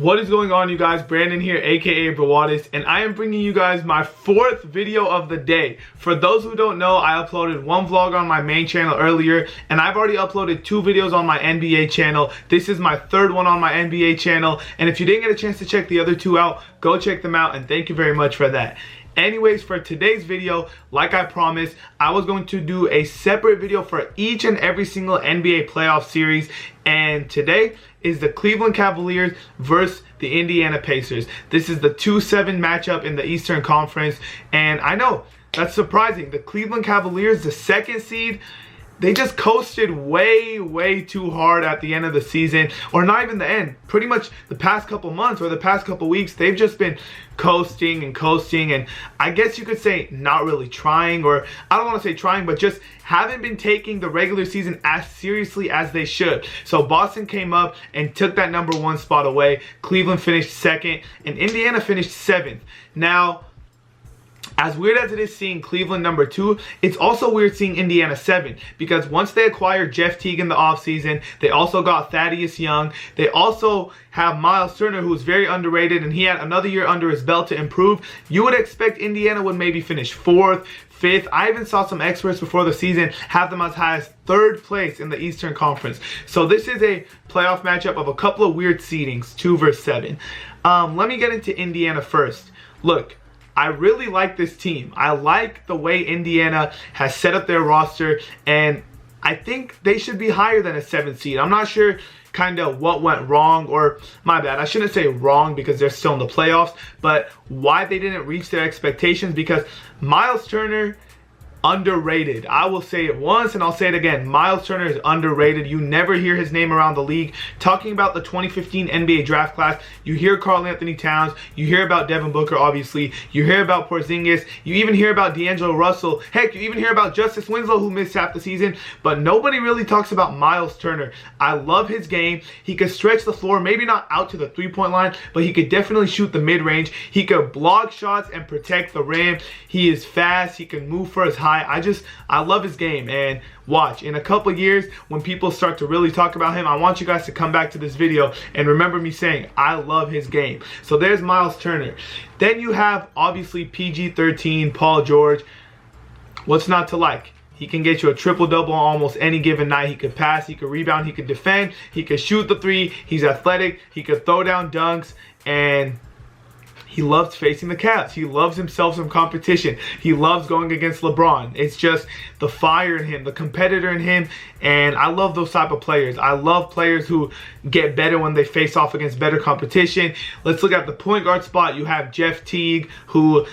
What is going on, you guys? Brandon here, aka Brawadis, and I am bringing you guys my 4th video of the day. For those who don't know, I uploaded one vlog on my main channel earlier, and I've already uploaded 2 videos on my NBA channel. This is my 3rd one on my NBA channel, and if you didn't get a chance to check the other 2 out, go check them out, and thank you very much for that. Anyways, for today's video, like I promised, I was going to do a separate video for each and every single NBA playoff series, and today is the Cleveland Cavaliers versus the Indiana Pacers. This is the 2-7 matchup in the Eastern Conference, and I know that's surprising. The Cleveland Cavaliers, the 2nd seed, they just coasted way too hard at the end of the season, or not even the end. Pretty much the past couple months or the past couple weeks, they've just been coasting, and I guess you could say not really trying, or I don't want to say trying, but just haven't been taking the regular season as seriously as they should. So Boston came up and took that #1 spot away. Cleveland finished 2nd, and Indiana finished 7th. Now, as weird as it is seeing Cleveland #2, it's also weird seeing Indiana 7, because once they acquired Jeff Teague in the offseason, they also got Thaddeus Young. They also have Miles Turner, who's very underrated, and he had another year under his belt to improve. You would expect Indiana would maybe finish 4th, 5th. I even saw some experts before the season have them as high as 3rd place in the Eastern Conference. So this is a playoff matchup of a couple of weird seedings, 2 versus 7. Let me get into Indiana first. Look, I really like this team. I like the way Indiana has set up their roster, and I think they should be higher than a 7th seed. I'm not sure kind of what went wrong, or my bad, I shouldn't say wrong because they're still in the playoffs, but why they didn't reach their expectations, because Miles Turner, underrated. I will say it once and I'll say it again. Miles Turner is underrated. You never hear his name around the league. Talking about the 2015 NBA draft class, you hear Karl-Anthony Towns, you hear about Devin Booker, obviously, you hear about Porzingis, you even hear about D'Angelo Russell, heck, you even hear about Justice Winslow, who missed half the season, but nobody really talks about Miles Turner. I love his game. He could stretch the floor, maybe not out to the 3-point line, but he could definitely shoot the mid-range. He could block shots and protect the rim. He is fast. He can move for his high. I love his game, and watch, in a couple years when people start to really talk about him, I want you guys to come back to this video and remember me saying I love his game. So there's Miles Turner. Then you have obviously PG-13, Paul George. What's not to like? He can get you a triple-double on almost any given night. He could pass, he could rebound, he could defend, he could shoot the 3, he's athletic, he could throw down dunks, and he loves facing the Cavs. He loves himself some competition. He loves going against LeBron. It's just the fire in him, the competitor in him, and I love those type of players. I love players who get better when they face off against better competition. Let's look at the point guard spot. You have Jeff Teague, who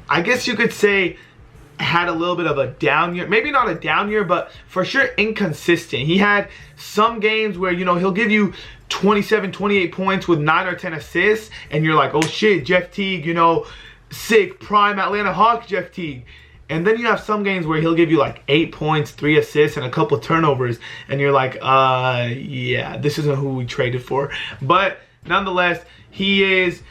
I guess you could say had a little bit of a down year. Maybe not a down year, but for sure inconsistent. He had some games where, you know, he'll give you 27, 28 points with 9 or 10 assists, and you're like, oh shit, Jeff Teague, you know, sick, prime Atlanta Hawks Jeff Teague. And then you have some games where he'll give you like 8 points, 3 assists, and a couple turnovers, and you're like, yeah, this isn't who we traded for. But nonetheless, he is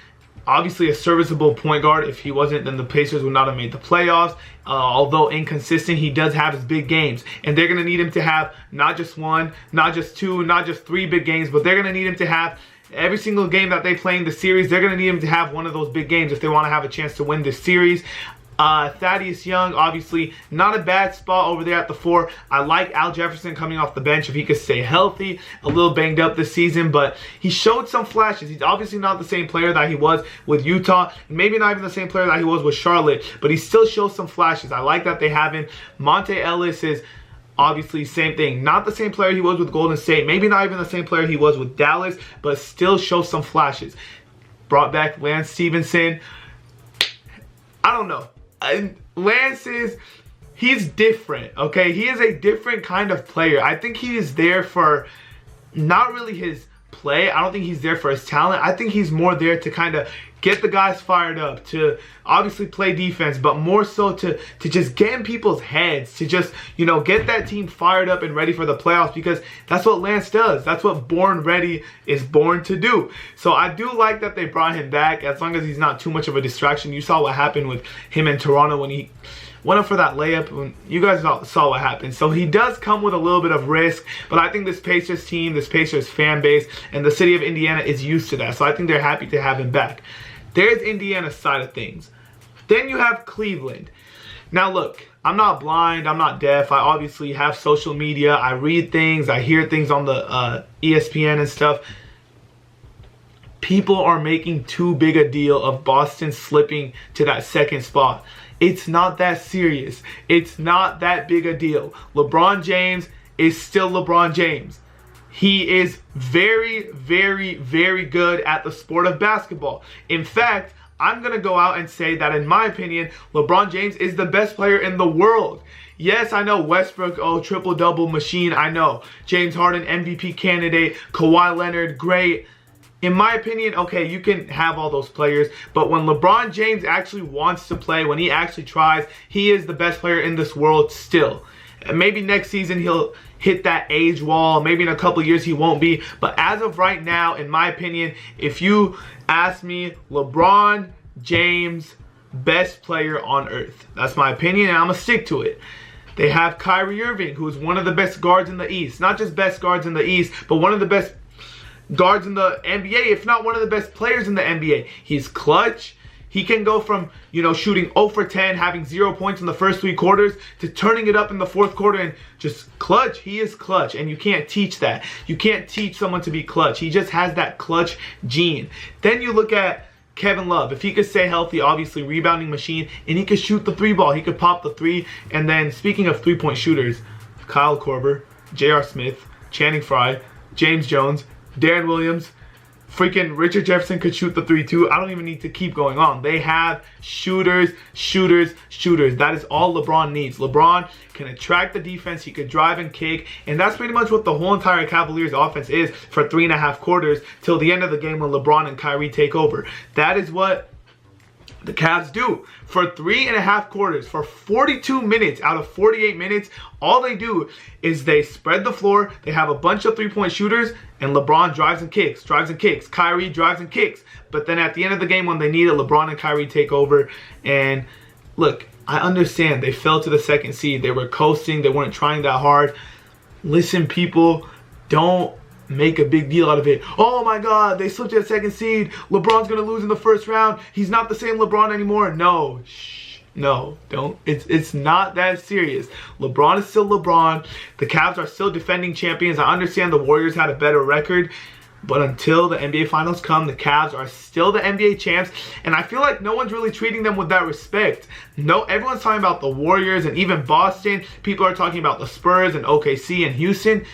obviously a serviceable point guard. If he wasn't, then the Pacers would not have made the playoffs. Although inconsistent, he does have his big games, and they're going to need him to have not just 1, not just 2, not just 3 big games, but they're going to need him to have every single game that they play in the series. They're going to need him to have one of those big games if they want to have a chance to win this series. Thaddeus Young, obviously not a bad spot over there at the 4. I like Al Jefferson coming off the bench if he could stay healthy. A little banged up this season, but he showed some flashes. He's obviously not the same player that he was with Utah, maybe not even the same player that he was with Charlotte, but he still shows some flashes. I like that they have him. Monte Ellis is obviously same thing. Not the same player he was with Golden State, maybe not even the same player he was with Dallas, but still shows some flashes. Brought back Lance Stevenson. I don't know. Lance he's different, okay? He is a different kind of player. I think he is there for not really his play. I don't think he's there for his talent. I think he's more there to kind of get the guys fired up, to obviously play defense, but more so to just get in people's heads, to just, you know, get that team fired up and ready for the playoffs, because that's what Lance does. That's what Born Ready is born to do. So I do like that they brought him back, as long as he's not too much of a distraction. You saw what happened with him in Toronto when he went up for that layup, and you guys saw what happened. So he does come with a little bit of risk, but I think this Pacers team, this Pacers fan base, and the city of Indiana is used to that. So I think they're happy to have him back. There's Indiana's side of things. Then you have Cleveland. Now look, I'm not blind, I'm not deaf. I obviously have social media. I read things, I hear things on the ESPN and stuff. People are making too big a deal of Boston slipping to that second spot. It's not that serious. It's not that big a deal. LeBron James is still LeBron James. He is very, very, very good at the sport of basketball. In fact, I'm going to go out and say that, in my opinion, LeBron James is the best player in the world. Yes, I know Westbrook, oh, triple-double machine, I know. James Harden, MVP candidate. Kawhi Leonard, great. In my opinion, okay, you can have all those players, but when LeBron James actually wants to play, when he actually tries, he is the best player in this world still. And maybe next season he'll hit that age wall. Maybe in a couple years he won't be. But as of right now, in my opinion, if you ask me, LeBron James, best player on earth. That's my opinion, and I'm going to stick to it. They have Kyrie Irving, who's one of the best guards in the East. Not just best guards in the East, but one of the best guards in the NBA, if not one of the best players in the NBA. He's clutch. He can go from, shooting 0 for 10, having 0 points in the first 3 quarters, to turning it up in the 4th quarter and just clutch. He is clutch, and you can't teach that. You can't teach someone to be clutch. He just has that clutch gene. Then you look at Kevin Love. If he could stay healthy, obviously rebounding machine, and he could shoot the 3 ball. He could pop the 3. And then speaking of 3-point shooters, Kyle Korver, J.R. Smith, Channing Frye, James Jones, Darren Williams, freaking Richard Jefferson could shoot the 3 too. I don't even need to keep going on. They have shooters, shooters, shooters. That is all LeBron needs. LeBron can attract the defense. He could drive and kick. And that's pretty much what the whole entire Cavaliers offense is for 3.5 quarters till the end of the game when LeBron and Kyrie take over. That is what the Cavs do. For 3.5 quarters, for 42 minutes out of 48 minutes, all they do is they spread the floor, they have a bunch of 3-point shooters, and LeBron drives and kicks, Kyrie drives and kicks. But then at the end of the game when they need it, LeBron and Kyrie take over. And look, I understand they fell to the 2nd seed. They were coasting, they weren't trying that hard. Listen, people, don't make a big deal out of it. Oh my God, they slipped to the 2nd seed. LeBron's gonna lose in the 1st round. He's not the same LeBron anymore. No, no, don't. It's not that serious. LeBron is still LeBron. The Cavs are still defending champions. I understand the Warriors had a better record, but until the NBA Finals come, the Cavs are still the NBA champs, and I feel like no one's really treating them with that respect. No, everyone's talking about the Warriors and even Boston. People are talking about the Spurs and OKC and Houston.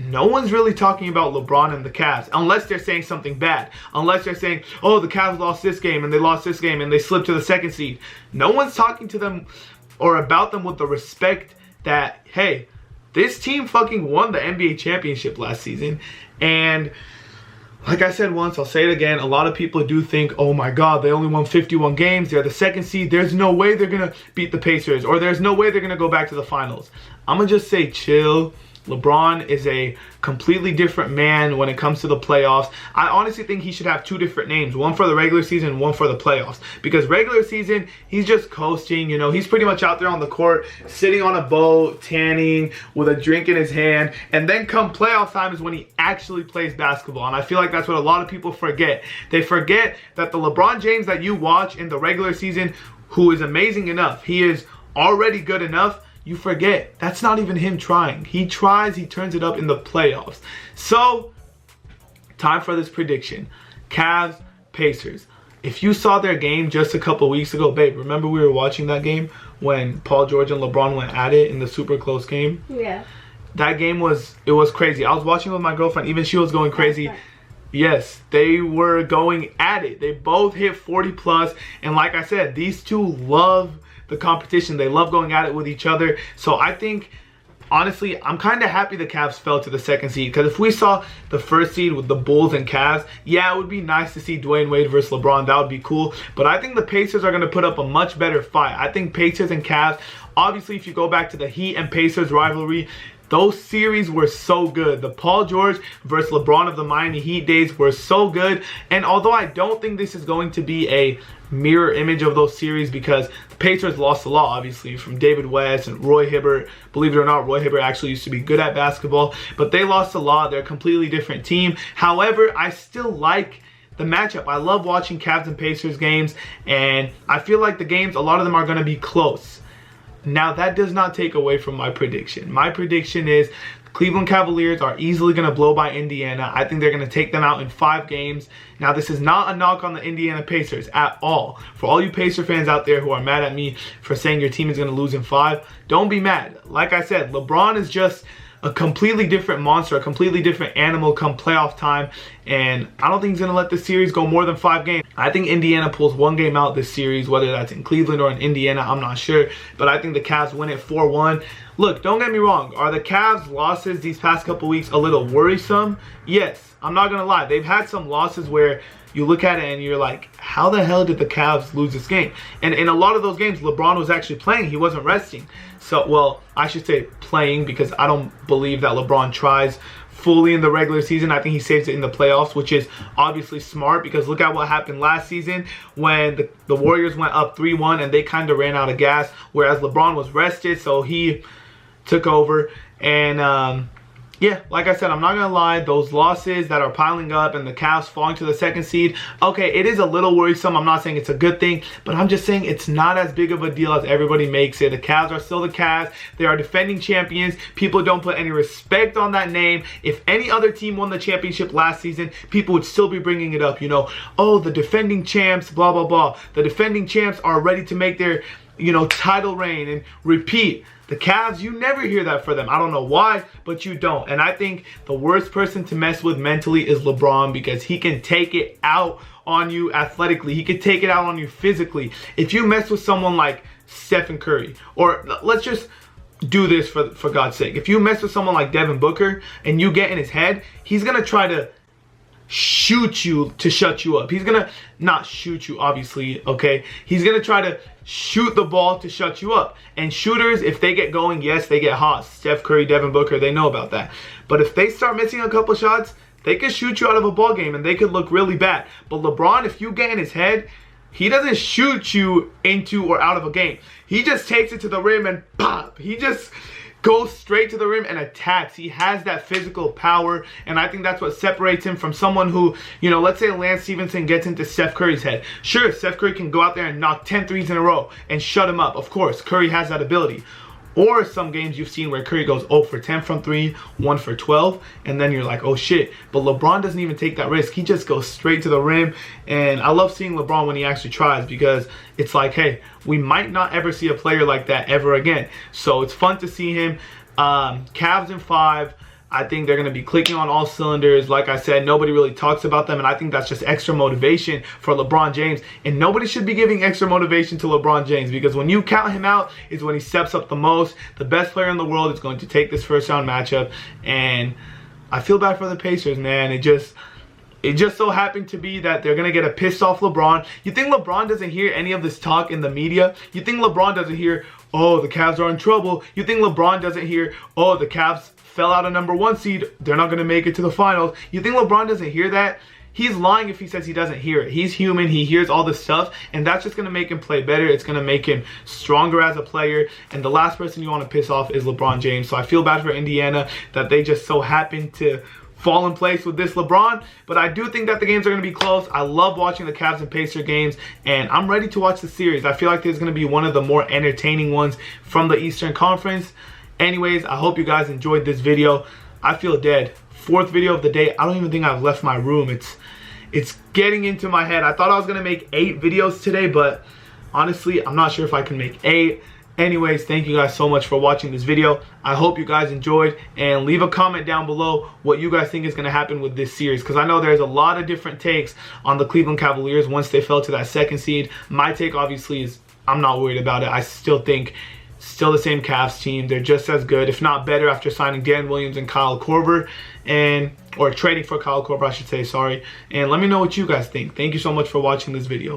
No one's really talking about LeBron and the Cavs, unless they're saying something bad. Unless they're saying, oh, the Cavs lost this game and they lost this game and they slipped to the 2nd seed. No one's talking to them or about them with the respect that, hey, this team fucking won the NBA championship last season. And like I said once, I'll say it again, a lot of people do think, oh my God, they only won 51 games. They're the 2nd seed. There's no way they're going to beat the Pacers, or there's no way they're going to go back to the finals. I'm going to just say chill. LeBron is a completely different man when it comes to the playoffs. I honestly think he should have 2 different names. One for the regular season, one for the playoffs. Because regular season, he's just coasting, He's pretty much out there on the court, sitting on a boat, tanning, with a drink in his hand. And then come playoff time is when he actually plays basketball. And I feel like that's what a lot of people forget. They forget that the LeBron James that you watch in the regular season, who is amazing enough, he is already good enough, you forget that's not even him trying. He tries, he turns it up in the playoffs. So, time for this prediction. Cavs, Pacers. If you saw their game just a couple weeks ago, babe, remember we were watching that game when Paul George and LeBron went at it in the super close game? Yeah. That game was crazy. I was watching with my girlfriend. Even she was going crazy. Yes, they were going at it. They both hit 40 plus. And like I said, these two love the competition. They love going at it with each other. So I think, honestly, I'm kind of happy the Cavs fell to the 2nd seed. Because if we saw the 1st seed with the Bulls and Cavs, yeah, it would be nice to see Dwayne Wade versus LeBron. That would be cool. But I think the Pacers are going to put up a much better fight. I think Pacers and Cavs, obviously, if you go back to the Heat and Pacers rivalry, Those series were so good. The Paul George versus LeBron of the Miami Heat days were so good. And although I don't think this is going to be a mirror image of those series, because the Pacers lost a lot, obviously, from David West and Roy Hibbert. Believe it or not, Roy Hibbert actually used to be good at basketball, but they lost a lot. They're a completely different team. However, I still like the matchup. I love watching Cavs and Pacers games, and I feel like the games, a lot of them are going to be close. Now, that does not take away from my prediction. My prediction is Cleveland Cavaliers are easily going to blow by Indiana. I think they're going to take them out in 5 games. Now, this is not a knock on the Indiana Pacers at all. For all you Pacer fans out there who are mad at me for saying your team is going to lose in 5, don't be mad. Like I said, LeBron is just a completely different monster, a completely different animal come playoff time, and I don't think he's going to let this series go more than 5 games. I think Indiana pulls 1 game out this series, whether that's in Cleveland or in Indiana, I'm not sure, but I think the Cavs win it 4-1. Look, don't get me wrong, are the Cavs' losses these past couple weeks a little worrisome? Yes, I'm not going to lie. They've had some losses where you look at it and you're like, how the hell did the Cavs lose this game? And in a lot of those games, LeBron was actually playing. He wasn't resting. So, well, I should say playing, because I don't believe that LeBron tries fully in the regular season. I think he saves it in the playoffs, which is obviously smart, because look at what happened last season when the Warriors went up 3-1 and they kind of ran out of gas, whereas LeBron was rested, so he took over. And yeah, like I said, I'm not going to lie, those losses that are piling up and the Cavs falling to the 2nd seed, okay, it is a little worrisome. I'm not saying it's a good thing, but I'm just saying it's not as big of a deal as everybody makes it. The Cavs are still the Cavs. They are defending champions. People don't put any respect on that name. If any other team won the championship last season, people would still be bringing it up, you know, oh, the defending champs, blah, blah, blah. The defending champs are ready to make their, you know, title reign and repeat. The Cavs, you never hear that for them. I don't know why, but you don't. And I think the worst person to mess with mentally is LeBron, because he can take it out on you athletically. He can take it out on you physically. If you mess with someone like Stephen Curry, or let's just do this for God's sake. If you mess with someone like Devin Booker and you get in his head, he's going to try to shoot you to shut you up. He's gonna not shoot you, obviously, okay? He's gonna try to shoot the ball to shut you up. And shooters, if they get going, yes, they get hot. Steph Curry, Devin Booker, they know about that. But if they start missing a couple shots, they could shoot you out of a ball game and they could look really bad. But LeBron, if you get in his head, he doesn't shoot you into or out of a game. He just takes it to the rim and pop. He just goes straight to the rim and attacks. He has that physical power, and I think that's what separates him from someone who, you know, let's say Lance Stevenson gets into Steph Curry's head. Sure, Steph Curry can go out there and knock 10 threes in a row and shut him up. Of course, Curry has that ability. Or some games you've seen where Curry goes 0 for 10 from 3, 1 for 12, and then you're like, oh shit. But LeBron doesn't even take that risk. He just goes straight to the rim, and I love seeing LeBron when he actually tries, because it's like, hey, we might not ever see a player like that ever again. So it's fun to see him. Cavs in 5. I think they're going to be clicking on all cylinders. Like I said, nobody really talks about them, and I think that's just extra motivation for LeBron James. And nobody should be giving extra motivation to LeBron James, because when you count him out is when he steps up the most. The best player in the world is going to take this first round matchup, and I feel bad for the Pacers, man. It just so happened to be that they're going to get a pissed off LeBron. You think LeBron doesn't hear any of this talk in the media? You think LeBron doesn't hear, oh, the Cavs are in trouble? You think LeBron doesn't hear, oh, the Cavs fell out of #1 seed, they're not going to make it to the finals? You think LeBron doesn't hear that? He's lying if he says he doesn't hear it. He's human. He hears all this stuff, and that's just going to make him play better. It's going to make him stronger as a player, and the last person you want to piss off is LeBron James. So I feel bad for Indiana that they just so happen to fall in place with this LeBron, but I do think that the games are going to be close. I love watching the Cavs and Pacers games, and I'm ready to watch the series. I feel like this is going to be one of the more entertaining ones from the Eastern Conference. Anyways, I hope you guys enjoyed this video. I feel dead. 4th video of the day. I don't even think I've left my room. It's getting into my head. I thought I was going to make 8 videos today, but honestly, I'm not sure if I can make 8. Anyways, thank you guys so much for watching this video. I hope you guys enjoyed, and leave a comment down below what you guys think is going to happen with this series, because I know there's a lot of different takes on the Cleveland Cavaliers once they fell to that 2nd seed. My take obviously is I'm not worried about it. I still think still the same Cavs team. They're just as good, if not better, after signing Dan Williams and Kyle Korver, or trading for Kyle Korver, I should say, sorry. And let me know what you guys think. Thank you so much for watching this video.